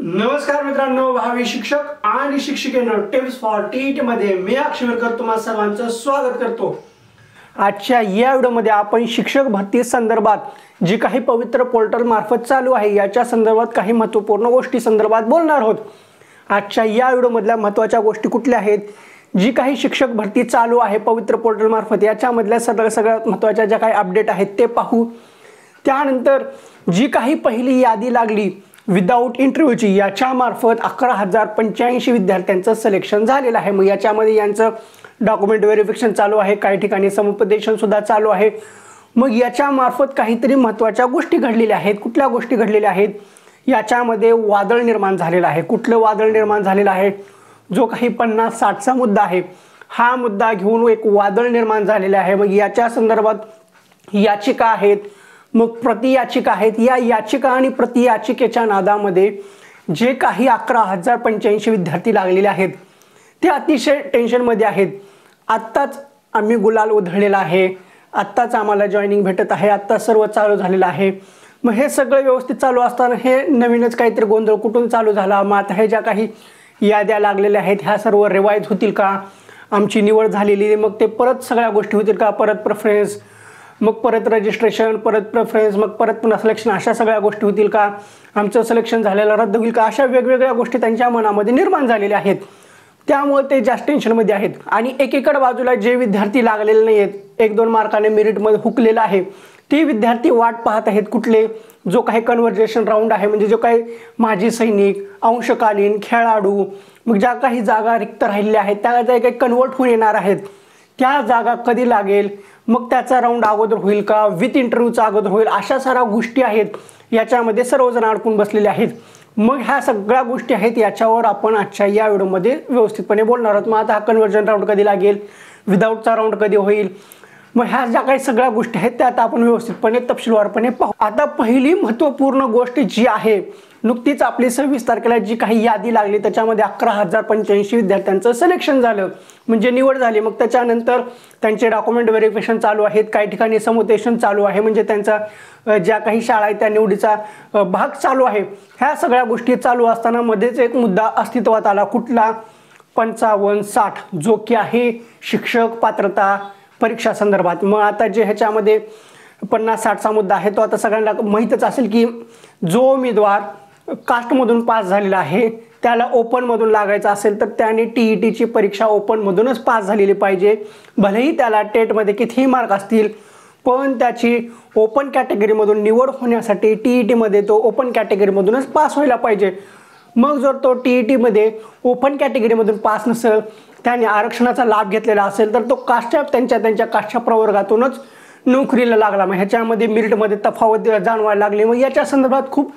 नमस्कार मित्रांनो, भावी शिक्षक आणि शिक्षिकेनो, टिप्स फॉर टीईटी मध्ये मी अक्षयकर तुम्हा सर्वांचं स्वागत करतो। आजच्या या व्हिडिओमध्ये आपण शिक्षक भरती संदर्भात जी काही पवित्र पोर्टल मार्फत चालू आहे याच्या संदर्भात काही महत्त्वपूर्ण गोष्टी संदर्भात बोलणार आहोत। आजच्या या व्हिडिओमधल्या महत्त्वाच्या गोष्टी कुठल्या आहेत, जी काही शिक्षक भरती चालू आहे पवित्र पोर्टल मार्फत याच्यामधल्या सगळ्यात महत्त्वाच्या ज्या काही अपडेट आहेत ते पाहू। त्यानंतर जी काही पहिली यादी लागली विदाउट इंटरव्ह्यूची याच्या मार्फत 11,085 विद्यार्थ्यांचं सिलेक्शन झालेलं आहे। मग याच्यामध्ये यांचं डॉक्युमेंट व्हेरिफिकेशन चालू आहे, काही ठिकाणी समुपदेशन सुद्धा चालू आहे। मग याच्या मार्फत काहीतरी महत्त्वाच्या गोष्टी घडलेल्या आहेत। कुठल्या गोष्टी घडलेल्या आहेत? याच्यामध्ये वादळ निर्माण झालेला आहे। कुठलं वादळ निर्माण झालेलं आहे? जो काही 50-60चा मुद्दा आहे, हा मुद्दा घेऊन एक वादळ निर्माण झालेला आहे। मग याच्या संदर्भात याचिका आहेत, मग प्रति याचिका आहेत। या याचिका आणि प्रति याचिकेच्या नादामध्ये जे काही 11,085 विद्यार्थी लागलेले आहेत ते अतिशय टेन्शनमध्ये आहेत। आत्ताच आम्ही गुलाल उधळलेला आहे, आत्ताच आम्हाला जॉईनिंग भेटत आहे, आत्ता सर्व चालू झालेलं आहे। मग हे सगळं व्यवस्थित चालू असताना हे नवीनच काहीतरी गोंधळ कुठून चालू झाला? मग आता हे ज्या काही याद्या लागलेल्या आहेत ह्या सर्व रिवाईज होतील का? आमची निवड झालेली मग ते परत सगळ्या गोष्टी होतील का? परत प्रेफरन्स, मग परत रजिस्ट्रेशन, परत प्रेफरन्स, मग परत पुन्हा सिलेक्शन, अशा सगळ्या गोष्टी होतील का? आमचं सिलेक्शन झालेलं रद्द होईल का? अशा वेगवेगळ्या गोष्टी त्यांच्या मनामध्ये निर्माण झालेल्या आहेत। त्यामुळे ते जास्त टेन्शनमध्ये आहेत। आणि एकीकडे बाजूला जे विद्यार्थी लागलेले नाही आहेत, 1-2 मार्काने मेरिटमध्ये हुकलेला आहे, ते विद्यार्थी वाट पाहत आहेत कुठले? जो काही कन्व्हर्जेशन राऊंड आहे, म्हणजे जो काही माजी सैनिक, अंशकालीन खेळाडू, मग ज्या काही जागा रिक्त राहिलेल्या आहेत त्या काही कन्वर्ट होऊन येणार आहेत, त्या जागा कधी लागेल? मग त्याचा राऊंड अगोदर होईल का? विथ इंटरव्ह्यूचा अगोदर होईल? अशा साऱ्या गोष्टी आहेत, याच्यामध्ये सर्वजण अडकून बसलेले आहेत। मग ह्या सगळ्या गोष्टी आहेत, याच्यावर आपण आजच्या या व्हिडिओमध्ये व्यवस्थितपणे बोलणार आहोत। मग आता हा कन्व्हर्जन राऊंड कधी लागेल, विदाऊटचा राऊंड कधी होईल, मग ह्या ज्या काही सगळ्या गोष्टी आहेत त्या आता आपण व्यवस्थितपणे तपशीलवारपणे पाहू। आता पहिली महत्त्वपूर्ण गोष्ट जी आहे, नुकतीच आपली 26 तारखेला जी काही यादी लागली त्याच्यामध्ये 11,085 विद्यार्थ्यांचं सिलेक्शन झालं, म्हणजे निवड झाली। मग त्याच्यानंतर त्यांचे डॉक्युमेंट व्हेरिफिकेशन चालू आहेत, काही ठिकाणी समुपदेशन चालू आहे, म्हणजे त्यांचा ज्या काही शाळा आहेत त्या निवडीचा भाग चालू आहे। ह्या सगळ्या गोष्टी चालू असताना मध्येच एक मुद्दा अस्तित्वात आला। कुठला? 55-60, जो की आहे शिक्षक पात्रता परीक्षा संदर्भात। मग आता जे ह्याच्यामध्ये 50-60चा मुद्दा आहे तो आता सगळ्यांना माहीतच असेल की जो उमेदवार कास्टमधून पास झालेला आहे त्याला ओपनमधून लागायचं असेल तर त्याने टीईटीची परीक्षा ओपनमधूनच पास झालेली पाहिजे। भलेही त्याला टेटमध्ये कितीही मार्क असतील, पण त्याची ओपन कॅटेगरीमधून निवड होण्यासाठी टीईटीमध्ये तो ओपन कॅटेगरीमधूनच पास व्हायला पाहिजे। मग जर तो टीईटीमध्ये ओपन कॅटेगरीमधून पास नसेल, त्याने आरक्षणाचा लाभ घेतलेला असेल, तर तो कास्टच्या त्यांच्या कास्टच्या प्रवर्गातूनच नोकरीला लागला। मग ह्याच्यामध्ये मेरिटमध्ये तफावत जाणवायला लागली। मग याच्या संदर्भात खूप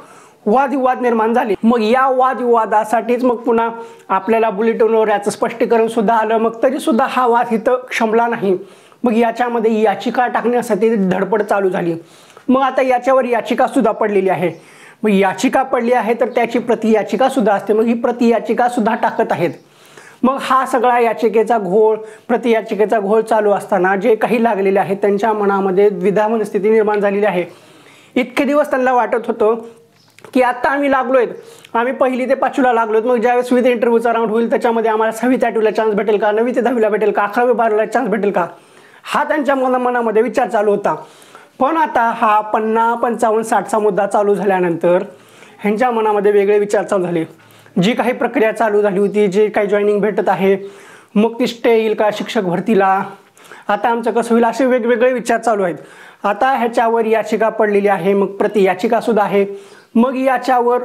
वादविवाद निर्माण झाले। मग या वादविवादासाठीच मग पुन्हा आपल्याला बुलेटिनवर याचं स्पष्टीकरण सुद्धा आलं। मग तरी सुद्धा हा वाद इथं क्षमला नाही। मग याच्यामध्ये याचिका टाकण्यासाठी धडपड चालू झाली। मग आता याच्यावर याचिका सुद्धा पडलेली आहे। मग याचिका पडली आहे तर त्याची प्रति याचिका सुद्धा असते, मग ही प्रति याचिका सुद्धा टाकत आहेत। मग हा सगळा याचिकेचा घोळ, प्रति याचिकेचा घोळ चालू असताना जे काही लागलेले आहेत त्यांच्या मनामध्ये द्विधा मनस्थिती निर्माण झालेली आहे। इतके दिवस त्यांना वाटत होतं की आता आम्ही लागलोय, आम्ही 1ली ते 5वीला लागलोत, मग ज्यावेळेस विथ इंटरव्ह्यूचा राऊंड होईल त्याच्यामध्ये आम्हाला 6वी ते 8वीला चान्स भेटेल का, 9वी ते 10वीला भेटेल का, 11वी 12वीला चान्स भेटेल का, हा त्यांच्या मनामध्ये विचार चालू होता। पण आता हा 50-55-60चा मुद्दा चालू झाल्यानंतर ह्यांच्या मनामध्ये वेगळे विचार चालू झाले। जी काही प्रक्रिया चालू झाली होती, जे काही जॉईनिंग भेटत आहे, मग ती स्टे येईल का शिक्षक भरतीला, आता आमचं कसं होईल, असे वेगवेगळे विचार चालू आहेत। आता ह्याच्यावर याचिका पडलेली आहे, मग प्रति याचिका सुद्धा आहे। मग याच्यावर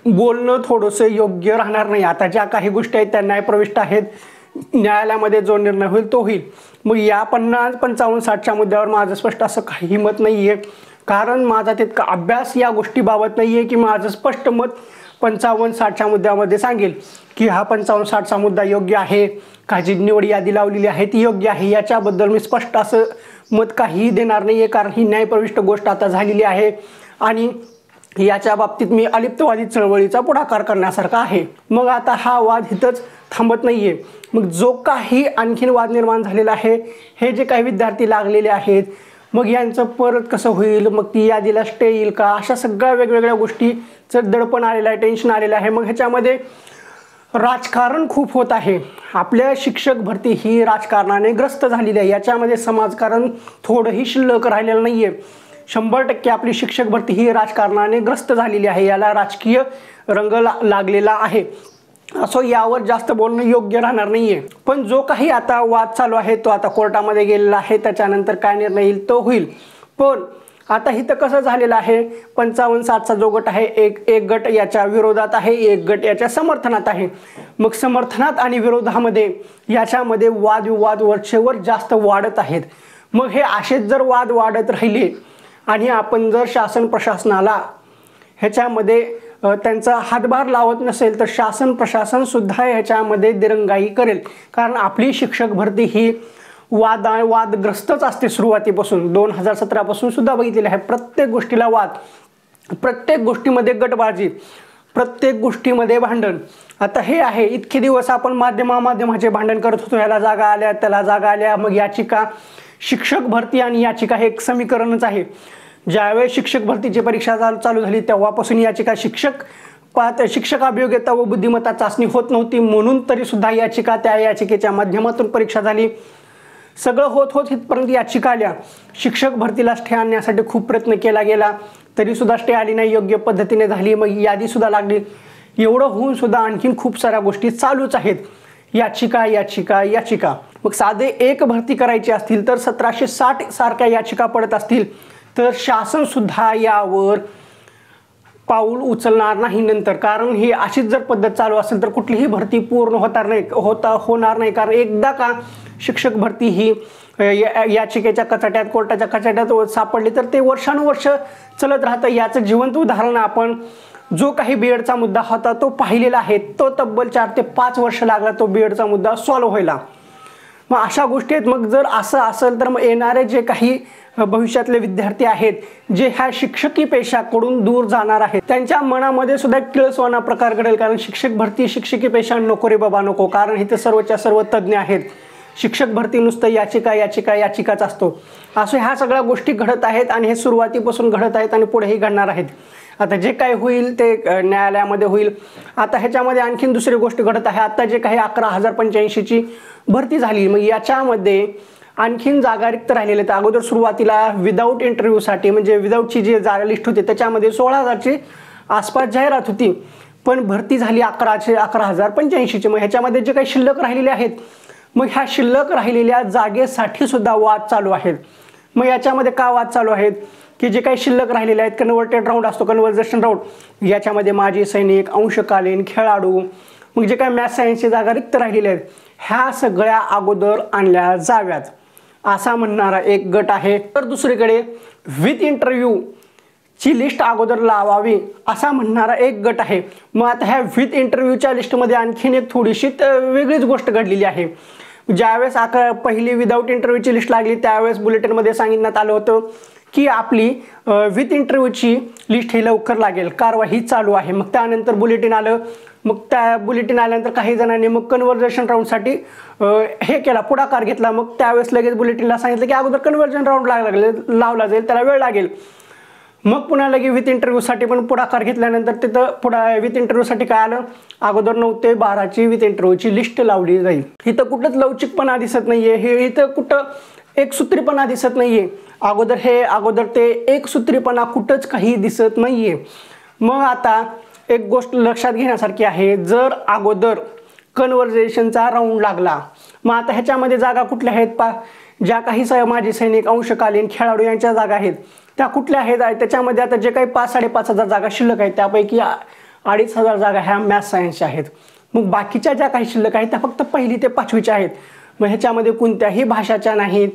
बोलणं थोडंसं योग्य राहणार नाही। आता ज्या काही गोष्टी आहेत त्या न्यायप्रविष्ट आहेत, न्यायालयामध्ये जो निर्णय होईल तो होईल। मग या 50-55-60च्या मुद्द्यावर माझं स्पष्ट असं काही मत नाही आहे, कारण माझा तितका अभ्यास या गोष्टीबाबत नाही आहे की माझं स्पष्ट मत 55-60च्या मुद्द्यामध्ये सांगेल की हा 55-60चा मुद्दा योग्य आहे का, जी निवड यादी लावलेली आहे ती योग्य आहे। याच्याबद्दल मी स्पष्ट असं मत काहीही देणार नाही आहे, कारण ही न्यायप्रविष्ट गोष्ट आता झालेली आहे आणि याच्या बाबतीत मी अलिप्तवादी चळवळीचा पुढाकार करण्यासारखा आहे। मग आता हा वाद इथंच थांबत नाही आहे। मग जो काही आणखीन वाद निर्माण झालेला आहे, हे जे काही विद्यार्थी लागलेले आहेत, मग यांचं परत कसं होईल, मग ती यादीला स्टे येईल का, अशा सगळ्या वेगवेगळ्या गोष्टीचं दडपण आलेलं आहे, टेन्शन आलेलं आहे. मग ह्याच्यामध्ये राजकारण खूप होत आहे. आपल्या शिक्षक भरती ही राजकारणाने ग्रस्त झालेली आहे. याच्यामध्ये समाजकारण थोडंही शिल्लक राहिलेलं नाही आहे. 100% आपली शिक्षक भरती ही राजकारणाने ग्रस्त झालेली आहे. याला राजकीय रंग लागलेला आहे. असो, यावर जास्त बोलणं योग्य राहणार नाही आहे. पण जो काही आता वाद चालू आहे तो आता कोर्टामध्ये गेलेला आहे. त्याच्यानंतर काय निर्णय येईल तो होईल. पण आता इथं कसं झालेलं आहे, 55-60चा जो गट आहे, एक गट याच्या विरोधात आहे, एक गट याच्या समर्थनात आहे. मग समर्थनात आणि विरोधामध्ये याच्यामध्ये वादविवाद वरचेवर जास्त वाढत आहेत. मग हे असेच जर वाद वाढत राहिले आणि आपण जर शासन प्रशासनाला ह्याच्यामध्ये त्यांचा हातभार लावत नसेल तर शासन प्रशासन सुद्धा ह्याच्यामध्ये दिरंगाई करेल. कारण आपली शिक्षक भरती ही वादग्रस्तच असते सुरुवातीपासून. 2017 पासून सुद्धा बघितलेलं आहे. प्रत्येक गोष्टीला वाद, प्रत्येक गोष्टीमध्ये गटबाजी, प्रत्येक गोष्टीमध्ये भांडण. आता हे आहे, इतके दिवस आपण माध्यमाचे भांडण करत होतो, ह्याला जागा आल्या त्याला जागा आल्या. मग याचिका, शिक्षक भरती आणि याचिका हे एक समीकरणच आहे. ज्यावेळेस शिक्षक भरतीची परीक्षा चालू झाली तेव्हापासून याचिका शिक्षक अभियोग्यता व बुद्धिमत्ता चाचणी होत नव्हती, म्हणून तरी सुद्धा याचिका, त्या याचिकेच्या माध्यमातून परीक्षा झाली. सगळं होत इथपर्यंत याचिका आल्या. शिक्षक भरतीला स्टे आणण्यासाठी खूप प्रयत्न केला गेला, तरी सुद्धा स्टे आली नाही, योग्य पद्धतीने झाली. मग यादी सुद्धा लागली. एवढं होऊन सुद्धा आणखीन खूप साऱ्या गोष्टी चालूच आहेत. याचिका. मग साधे एक भरती करायची असतील तर 1760 सारख्या याचिका पडत असतील तर शासन सुद्धा यावर पाऊल उचलणार नाही नंतर. कारण ही अशीच जर पद्धत चालू असेल तर कुठलीही भरती पूर्ण होणार नाही. कारण एकदा का शिक्षक भरती ही याचिकेच्या कचाट्यात, कोर्टाच्या कचाट्यात सापडली तर ते वर्षानुवर्ष चलत राहतं. याचं जिवंत उदाहरण आपण जो काही बीएडचा मुद्दा होता तो पाहिलेला आहे. तो तब्बल 4 ते 5 वर्ष लागला तो बीएडचा मुद्दा सॉल्व्ह व्हायला. मग अशा गोष्टी आहेत. मग जर असं असेल तर मग येणारे जे काही भविष्यातले विद्यार्थी आहेत जे ह्या शिक्षकी पेशाकडून दूर जाणार आहेत त्यांच्या मनामध्ये सुद्धा किळसवाना प्रकार घडेल. कारण शिक्षक भरती, शिक्षकी पेशा नको रे बाबा नको. कारण इथे सर्वच्या सर्व तज्ज्ञ आहेत. शिक्षक भरती नुसतं याचिकाच असतो. असं ह्या सगळ्या गोष्टी घडत आहेत आणि हे सुरुवातीपासून घडत आहेत आणि पुढेही घडणार आहेत. आता जे काही होईल ते न्यायालयामध्ये होईल. आता ह्याच्यामध्ये आणखीन दुसरी गोष्ट घडत आहे. आता जे काही 11,085ची भरती झाली, मग याच्यामध्ये आणखीन जागा रिक्त राहिलेल्या आहेत. अगोदर सुरुवातीला विदाऊट इंटरव्ह्यूसाठी म्हणजे विदाऊटची जी जागा लिस्ट होती त्याच्यामध्ये 16,000ची आसपास जाहिरात होती, पण भरती झाली 11,085ची. मग ह्याच्यामध्ये जे काही शिल्लक राहिलेले आहेत, मग ह्या शिल्लक राहिलेल्या जागेसाठी सुद्धा वाद चालू आहेत. मग याच्यामध्ये का वाद चालू आहेत की जे काही शिल्लक राहिलेले आहेत, कन्व्हर्टेड राऊंड असतो, कन्व्हर्जेशन राऊंड, याच्यामध्ये माजी सैनिक, अंशकालीन, खेळाडू, मग जे काही मॅथ्स सायन्सची जागा रिक्त राहिलेल्या आहेत ह्या सगळ्या अगोदर आणल्या जाव्यात असा म्हणणारा एक गट आहे. तर दुसरीकडे विथ इंटरव्ह्यूची लिस्ट अगोदर लावावी असा म्हणणारा एक गट आहे. मग आता ह्या विथ इंटरव्ह्यूच्या लिस्टमध्ये आणखीन एक थोडीशी वेगळीच गोष्ट घडलेली आहे. ज्यावेळेस पहिली विदाऊट इंटरव्ह्यूची लिस्ट लागली त्यावेळेस बुलेटिनमध्ये सांगण्यात आलं होतं की आपली विथ इंटरव्ह्यूची लिस्ट ही लवकर लागेल, कारवाई चालू आहे. मग त्यानंतर बुलेटिन आलं. मग त्या बुलेटिन आल्यानंतर काही जणांनी मग कन्व्हर्जेशन राऊंडसाठी हे केला, पुढाकार घेतला. मग त्यावेळेस लगेच बुलेटिनला सांगितलं की अगोदर कन्व्हर्जन राऊंड लावला जाईल, त्याला वेळ लागेल. मग पुन्हा लगे विथ इंटरव्ह्यूसाठी पण पुढाकार घेतल्यानंतर तिथं विथ इंटरव्ह्यूसाठी काय आलं, अगोदर 9 ते 12ची विथ इंटरव्ह्यूची लिस्ट लावली जाईल. इथं कुठंच लवचिकपणा दिसत नाहीये, हे इथं कुठं एकसूत्रीपणा दिसत नाहीये. अगोदर ते एकसूत्रीपणा कुठंच काही दिसत नाहीये. मग आता एक गोष्ट लक्षात घेण्यासारखी आहे, जर अगोदर कन्व्हर्जेशनचा राऊंड लागला, मग आता ह्याच्यामध्ये जागा कुठल्या आहेत, ज्या काही माजी सैनिक, अंशकालीन, खेळाडू यांच्या जागा आहेत त्या कुठल्या आहेत, त्याच्यामध्ये आता जे काही 5,000-5,500 जागा शिल्लक आहेत त्यापैकी 2,500 जागा ह्या मॅथ्स सायन्सच्या आहेत. मग बाकीच्या ज्या काही शिल्लक आहेत त्या फक्त 1ली ते 5वीच्या आहेत. मग ह्याच्यामध्ये कोणत्याही भाषाच्या नाहीत,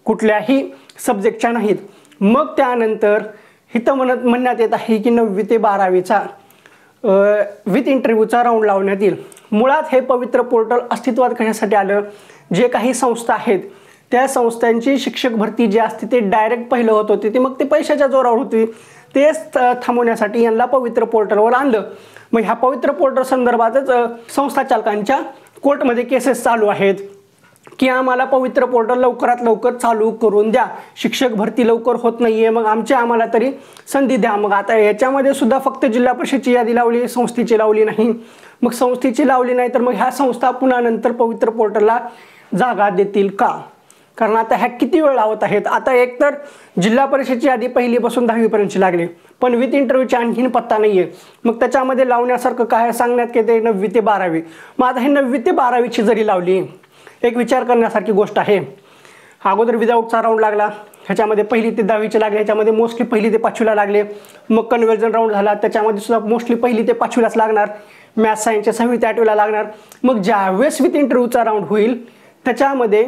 कुठल्याही सब्जेक्टच्या नाहीत. मग त्यानंतर इथं म्हणण्यात येत आहे की 9वी ते 12वीचा विथ इंटरव्ह्यूचा राऊंड लावण्यात येईल. मुळात हे पवित्र पोर्टल अस्तित्वात कशासाठी आलं, जे काही संस्था आहेत त्या संस्थांची शिक्षक भरती जी असते ते डायरेक्ट पहिलं होत होती, ते मग ते पैशाच्या जोरावर होती, तेच थांबवण्यासाठी यांना पवित्र पोर्टलवर आणलं. मग ह्या पवित्र पोर्टल संदर्भातच संस्था चालकांच्या कोर्टमध्ये केसेस चालू आहेत. की आम्हाला पवित्र पोर्टल लवकरात लवकर चालू करून द्या, शिक्षक भरती लवकर होत नाहीये, मग आम्हाला तरी संधी द्या. मग आता याच्यामध्ये सुद्धा फक्त जिल्हा परिषदेची यादी लावली, संस्थेची लावली नाही. मग संस्थेची लावली नाही तर मग ह्या संस्था पुन्हा नंतर पवित्र पोर्टलला जागा देतील का? कारण आता ह्या किती वेळ लावत आहेत. आता एकतर जिल्हा परिषदेची यादी 1ली पासून 10वी पर्यंतची लागली, पण विथ इंटरव्ह्यूची आणखीन पत्ता नाहीये. मग त्याच्यामध्ये लावण्यासारखं काय सांगण्यात की ते 9वी ते 12वी. मग आता हे 9वी ते 12वीची जरी लावली, एक विचार करण्यासारखी गोष्ट आहे. अगोदर विदाऊटचा राऊंड लागला, ह्याच्यामध्ये 1ली ते 10वीचे लागले, ह्याच्यामध्ये मोस्टली 1ली ते 5वीला लागले. मग कन्व्हर्जन राऊंड झाला, त्याच्यामध्ये सुद्धा मोस्टली 1ली ते 5वीलाच लागणार. मॅथ्स सायन्सच्या 6वी ते 8वीला लागणार. मग ज्यावेळेस विथ इंटरव्ह्यूचा राऊंड होईल त्याच्यामध्ये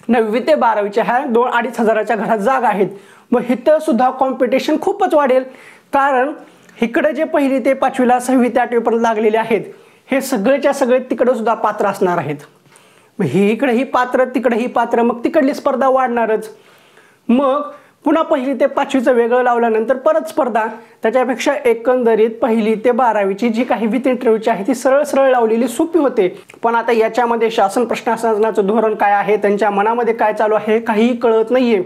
9वी ते 12वीच्या ह्या 2-2.5 हजाराच्या घरात जागा आहेत. मग इथं सुद्धा कॉम्पिटिशन खूपच वाढेल, कारण इकडे जे 1ली ते 5वीला 6वी ते 8वीपर्यंत लागलेले आहेत हे सगळेच्या सगळे तिकडे सुद्धा पात्र असणार आहेत. मग इकडे ही पात्र, तिकडे ही पात्र, मग तिकडली स्पर्धा वाढणारच. मग पुन्हा 1ली ते 5वीचं वेगळं लावल्यानंतर परत स्पर्धा. त्याच्यापेक्षा एकंदरीत 1ली ते 12वीची जी काही विथ इंटरव्ह्यूची आहे ती सरळ सरळ लावलेली सोपी होते. पण आता याच्यामध्ये शासन प्रशासनाचं धोरण काय आहे, त्यांच्या मनामध्ये काय चालू आहे काहीही कळत नाहीये.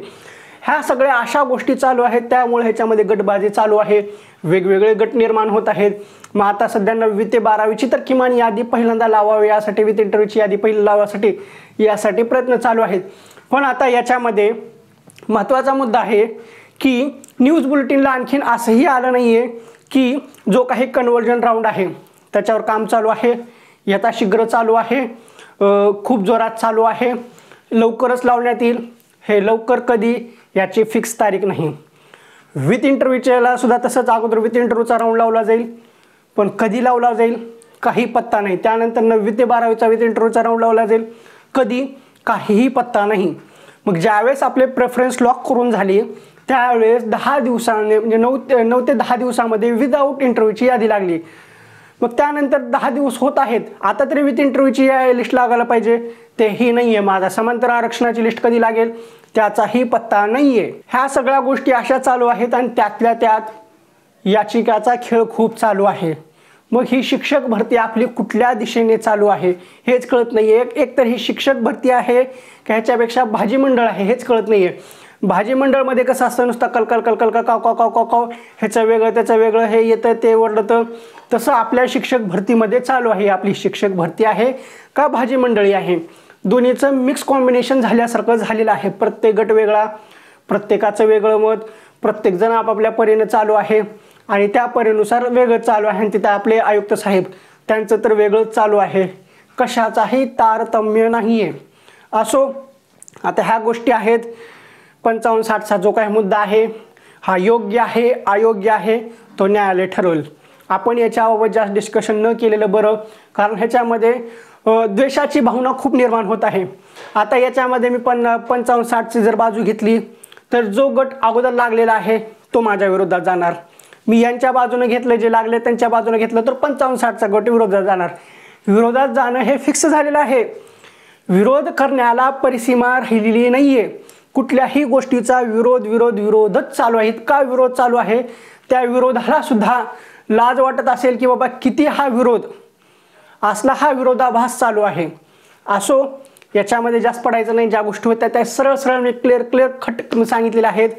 ह्या सगळ्या अशा गोष्टी चालू आहेत, त्यामुळे ह्याच्यामध्ये गटबाजी चालू आहे, वेगवेगळे गट निर्माण होत आहेत. मग आता सध्या 9वी ते 12वीची तर किमान यादी पहिल्यांदा लावावी यासाठी, विथ इंटरव्ह्यूची यादी पहिली लावासाठी यासाठी प्रयत्न चालू आहेत. पण आता याच्यामध्ये महत्त्वाचा मुद्दा आहे की न्यूज बुलेटिनला आणखीन असंही आलं नाहीये की जो काही कन्व्हर्जन राऊंड आहे त्याच्यावर काम चालू आहे, यथाशीघ्र चालू आहे, खूप जोरात चालू आहे, लवकरच लावण्यात येईल. हे लवकर कधी याची फिक्स तारीख नाही. विथ इंटरव्ह्यूच्याला सुद्धा तसंच, अगोदर विथ इंटरव्ह्यूचा राऊंड लावला जाईल, पण कधी लावला जाईल काही पत्ता नाही. त्यानंतर 9वी ते 12वीचा विथ इंटरव्ह्यूचा राऊंड लावला जाईल, कधी काहीही पत्ता नाही. मग ज्यावेळेस आपले प्रेफरन्स लॉक करून झाली त्यावेळेस 10 दिवसांनी म्हणजे 9 ते 10 दिवसामध्ये विदाऊट इंटरव्ह्यूची यादी लागली. मग त्यानंतर 10 दिवस होत आहेत, आता तरी विथ इंटरव्ह्यूची लिस्ट लागायला पाहिजे, तेही नाही आहे. माझा समांतर आरक्षणाची लिस्ट कधी लागेल त्याचाही पत्ता नाही आहे. ह्या सगळ्या गोष्टी अशा चालू आहेत आणि त्यातल्या त्यात याचिकाचा खेळ खूप चालू आहे. मग ही शिक्षक भरती आपली कुठल्या दिशेने चालू आहे हेच कळत नाही आहे. एक तर ही शिक्षक भरती आहे की ह्याच्यापेक्षा भाजी मंडळ आहे हेच कळत नाही आहे. भाजी मंडळमध्ये कसं असतं, नुसतं कलकल कलकल का काव काव काव काव काव, ह्याचं वेगळं त्याचं वेगळं, हे येतं ते ओरडतं. तसं आपल्या शिक्षक भरतीमध्ये चालू आहे. आपली शिक्षक भरती आहे का भाजी मंडळी आहे, दोन्हीचं मिक्स कॉम्बिनेशन झाल्यासारखं झालेलं आहे. प्रत्येक गट वेगळा, प्रत्येकाचं वेगळं मत, प्रत्येकजण आपापल्या परीने चालू आहे आणि त्या परीनुसार वेगळं चालू आहे. आणि तिथं आपले आयुक्त साहेब त्यांचं तर वेगळंच चालू आहे, कशाचाही तारतम्य नाही आहे. असो, आता ह्या गोष्टी आहेत. 55-60चा जो काही मुद्दा आहे हा योग्य आहे अयोग्य आहे तो न्यायालय ठरवेल. आपण याच्याबाबत जास्त डिस्कशन न केलेलं बरं, कारण ह्याच्यामध्ये द्वेषाची भावना खूप निर्माण होत आहे. आता याच्यामध्ये मी 55-60ची जर बाजू घेतली तर जो गट अगोदर लागलेला आहे तो माझ्या विरोधात जाणार. मी यांच्या बाजूने घेतलं, जे लागले त्यांच्या बाजूने घेतलं तर 55-60चा गट विरोधात जाणार. विरोधात जाणं हे फिक्स झालेलं आहे. विरोध करण्याला परिसीमा राहिलेली नाहीये. कुठल्याही गोष्टीचा विरोधच चालू आहे. इतका विरोध चालू आहे, त्या विरोधाला सुद्धा लाज वाटत असेल की बाबा किती हा विरोध, असला हा विरोधाभास चालू आहे. असो, याच्यामध्ये जास्त पडायचं नाही. ज्या गोष्टी होत्या त्या सरळ सरळ मी क्लिअर खट सांगितलेल्या आहेत.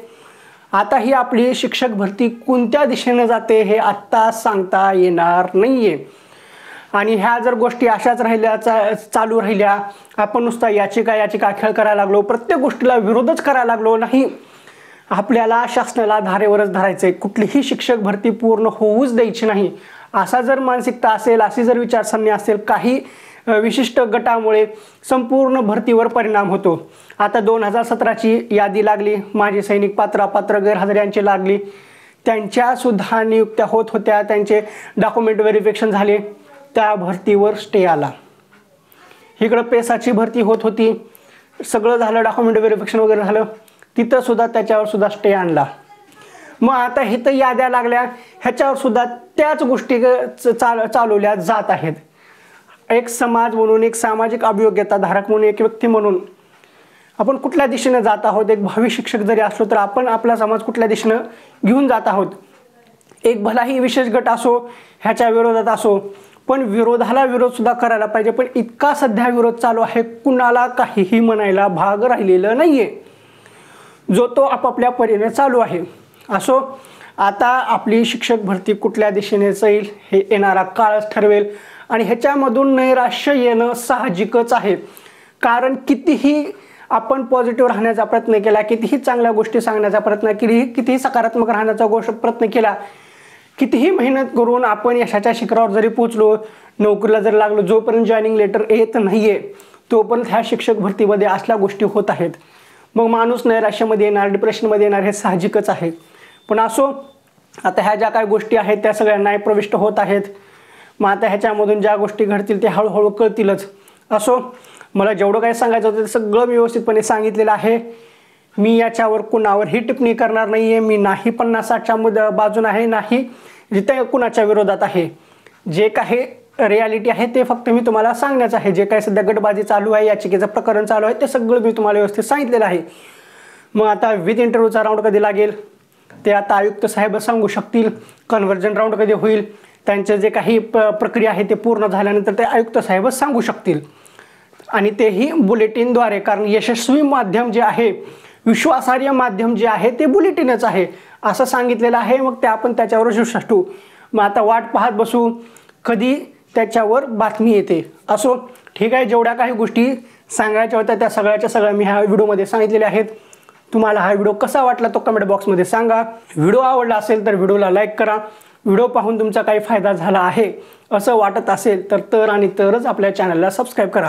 आता ही आपली शिक्षक भरती कोणत्या दिशेने जाते हे आत्ता सांगता येणार नाहीये. आणि ह्या जर गोष्टी अशाच चालू राहिल्या, आपण नुसता याचिका खेळ करायला लागलो, प्रत्येक गोष्टीला विरोधच करायला लागलो नाही, आपल्याला शासनाला धारेवरच धरायचंय. कुठलीही शिक्षक भरती पूर्ण होऊच द्यायची नाही. असा जर मानसिकता असेल, अशी जर विचारसरणी असेल, काही विशिष्ट गटामुळे संपूर्ण भरतीवर परिणाम होतो. आता 2017ची यादी लागली, माजी सैनिक पात्र अपात्र गैरहजर यांची लागली, त्यांच्या सुद्धा नियुक्त्या होत होत्या, त्यांचे डॉक्युमेंट व्हेरिफिकेशन झाले, त्या भरतीवर स्टे आला. इकडं पेसाची भरती होत होती, सगळं झालं, डॉक्युमेंट व्हेरिफिकेशन वगैरे झालं, तिथं सुद्धा त्याच्यावर सुद्धा स्टे आणला. मग आता इथं याद्या लागल्या, ह्याच्यावर सुद्धा त्याच गोष्टी चालवल्या जात आहेत. एक समाज म्हणून, एक सामाजिक अभियोग्यता धारक म्हणून, एक व्यक्ती म्हणून आपण कुठल्या दिशेने जात आहोत, एक भावी शिक्षक जरी असलो तर आपण आपला समाज कुठल्या दिशेनं घेऊन जात आहोत. एक भलाही विशेष गट असो, ह्याच्या विरोधात असो, पण विरोधाला विरोध सुद्धा करायला पाहिजे. पण इतका सध्या विरोध चालू आहे, कुणाला काहीही म्हणायला भाग राहिलेलं नाहीये. जो तो आपापल्या परीने चालू आहे. असो, आता आपली शिक्षक भरती कुठल्या दिशेने जाईल हे येणारा काळच ठरवेल. आणि ह्याच्यामधून नैराश्य येणं साहजिकच आहे. कारण कितीही आपण पॉझिटिव्ह राहण्याचा प्रयत्न केला, कितीही चांगल्या गोष्टी सांगण्याचा प्रयत्न केली, कितीही सकारात्मक राहण्याचा प्रयत्न केला, कितीही मेहनत करून आपण यशाच्या शिखरावर जरी पोचलो, नोकरीला जर लागलो, जोपर्यंत जॉईनिंग लेटर येत नाहीये तोपर्यंत ह्या शिक्षक भरतीमध्ये असल्या गोष्टी होत आहेत. मग माणूस नैराश्यामध्ये येणार, डिप्रेशनमध्ये येणार, हे साहजिकच आहे. पण असो, आता ह्या ज्या काही गोष्टी आहेत त्या सगळ्या न्याय प्रविष्ट होत आहेत. मग आता ह्याच्यामधून ज्या गोष्टी घडतील ते हळूहळू कळतीलच. असो, मला जेवढं काही सांगायचं होतं ते सगळं मी व्यवस्थितपणे सांगितलेलं आहे. मी याच्यावर कुणावरही टिप्पणी करणार नाही आहे. मी नाही 50-60च्या बाजून आहे, नाही जिथे कुणाच्या विरोधात आहे. जे काही रियालिटी आहे ते फक्त मी तुम्हाला सांगण्याचं आहे. जे काही सध्या गटबाजी चालू आहे, याचिकेचं प्रकरण चालू आहे, ते सगळं मी तुम्हाला व्यवस्थित सांगितलेलं आहे. मग आता विथ इंटरव्ह्यूचा राऊंड कधी लागेल ते आता आयुक्त साहेब सांगू शकतील. कन्व्हर्जन राऊंड कधी होईल, त्यांचे जे काही प्रक्रिया आहे ते पूर्ण झाल्यानंतर ते आयुक्त साहेबच सांगू शकतील. आणि तेही बुलेटिनद्वारे. कारण यशस्वी माध्यम जे आहे, विश्वासार्ह माध्यम जे आहे ते बुलेटिनच आहे असं सांगितलेलं आहे. मग ते आपण त्याच्यावर विश्वास ठेवू. मग आता वाट पाहत बसू कधी त्याच्यावर बातमी येते. असो, ठीक आहे. जेवढ्या काही गोष्टी सांगायच्या होत्या त्या सगळ्या मी ह्या व्हिडिओमध्ये सांगितलेल्या आहेत. तुम्हाला हा व्हिडिओ कसा वाटला तो कमेंट बॉक्समध्ये सांगा. व्हिडिओ आवडला असेल तर व्हिडिओला लाईक करा. व्हिडिओ पाहून तुमचा काही फायदा झाला आहे असं वाटत असेल तर तरच आपल्या चॅनलला सबस्क्राईब करा.